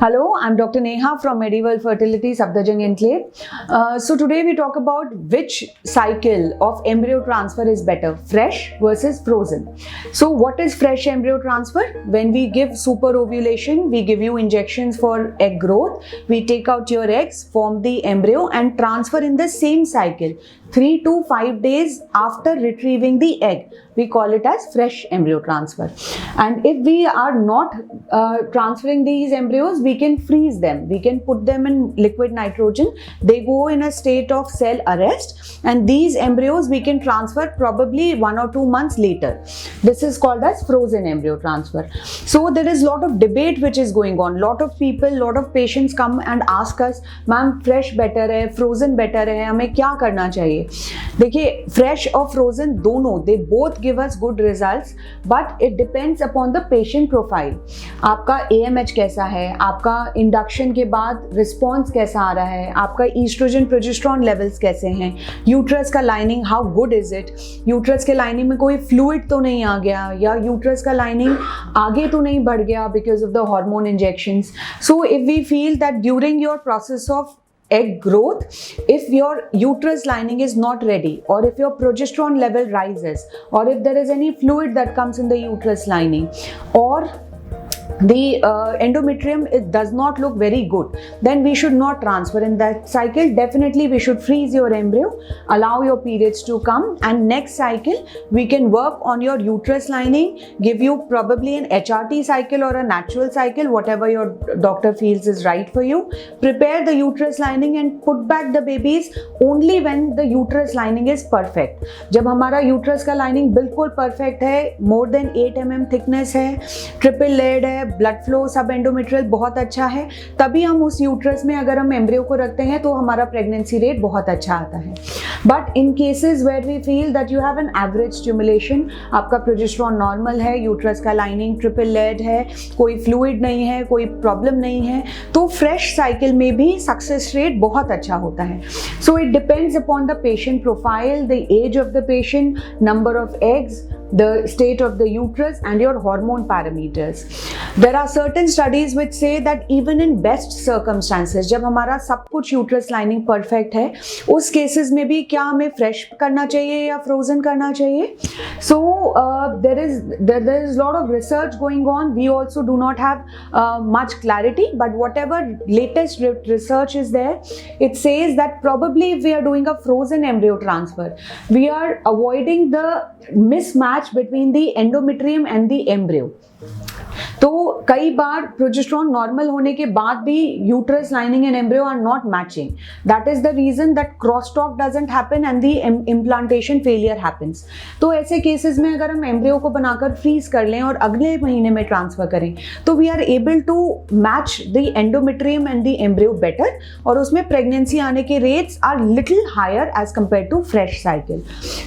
Hello, I'm Dr. Neha from Medieval Fertility Safdarjung Enclave. So today we talk about which cycle of embryo transfer is better, fresh versus frozen. So what is fresh embryo transfer? When we give superovulation, we give you injections for egg growth. We take out your eggs, form the embryo and transfer in the same cycle, 3 to 5 days after retrieving the egg. We call it as fresh embryo transfer. And if we are not transferring these embryos, we can freeze them. We can put them in liquid nitrogen. They go in a state of cell arrest, and these embryos we can transfer probably 1 or 2 months later. This is called as frozen embryo transfer. So there is a lot of debate which is going on. Lot of people, lot of patients come and ask us, ma'am fresh better है, frozen better है, हमें क्या करना चाहिए? देखिए, fresh और frozen दोनों, they both give us good results, but it depends upon the patient profile. आपका AMH कैसा है, आपका इंडक्शन के बाद रिस्पॉन्स कैसा आ रहा है, आपका ईस्ट्रोजन प्रोजेस्टेरॉन लेवल्स कैसे हैं, यूट्रस का lining how good is it, uterus के लाइनिंग में कोई फ्लूइड तो नहीं आ गया, या यूट्रस का लाइनिंग आगे तो नहीं बढ़ गया because of the hormone injections. So if we feel that during your process of egg growth, if your uterus lining is not ready, or if your progesterone level rises, or if there is any fluid that comes in the uterus lining, or the endometrium, it does not look very good, then we should not transfer in that cycle. Definitely we should freeze your embryo, allow your periods to come, and next cycle we can work on your uterus lining, give you probably an HRT cycle or a natural cycle, whatever your doctor feels is right for you. Prepare the uterus lining and put back the babies only when the uterus lining is perfect. जब हमारा uterus का lining बिल्कुल perfect है, more than 8 mm thickness है, triple layered है, blood flow सब endometrial बहुत अच्छा है, तभी हम उस यूट्रस में अगर हम एम्ब्रियो को रखते हैं तो हमारा प्रेगनेंसी रेट बहुत अच्छा आता है. But in cases where we feel that you have an average stimulation, आपका प्रोजेस्टेरॉन नॉर्मल है, यूट्रस का लाइनिंग ट्रिपल लेयर्ड है, कोई फ्लूइड नहीं है, कोई प्रॉब्लम नहीं है, तो फ्रेश साइकिल में भी सक्सेस रेट बहुत अच्छा होता है. So it depends upon the patient profile, the age of the patient, number of eggs, the state of the uterus and your hormone parameters. There are certain studies which say that even in best circumstances, जब हमारा सब कुछ uterus lining perfect है, उस cases में भी क्या हमें fresh करना चाहिए या frozen करना चाहिए? So there is lot of research going on. We also do not have much clarity, but whatever latest research is there, it says that probably if we are doing a frozen embryo transfer, we are avoiding the mismatch between the endometrium and the embryo. तो कई बार progesterone normal होने के बाद भी uterus lining and embryo are not matching. That is the reason that cross talk doesn't happen and the implantation failure happens. तो ऐसे cases में अगर हम एम्ब्रियो को बनाकर फ्रीज कर लें और अगले महीने में ट्रांसफर करें, तो we are able to match the endometrium and the embryo better, और उसमें प्रेगनेंसी आने के rates are little higher as compare to fresh cycle.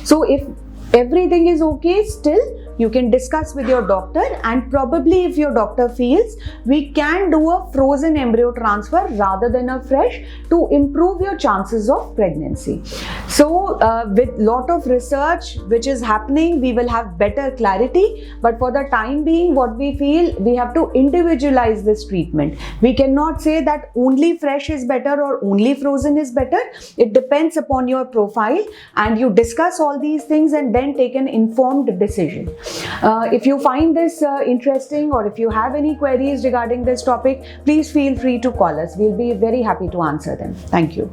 So if everything is okay, still you can discuss with your doctor, and probably if your doctor feels, we can do a frozen embryo transfer rather than a fresh to improve your chances of pregnancy. So with lot of research which is happening, we will have better clarity, but for the time being what we feel, we have to individualize this treatment. We cannot say that only fresh is better or only frozen is better. It depends upon your profile, and you discuss all these things and then take an informed decision. If you find this interesting, or if you have any queries regarding this topic, please feel free to call us. We'll be very happy to answer them. Thank you.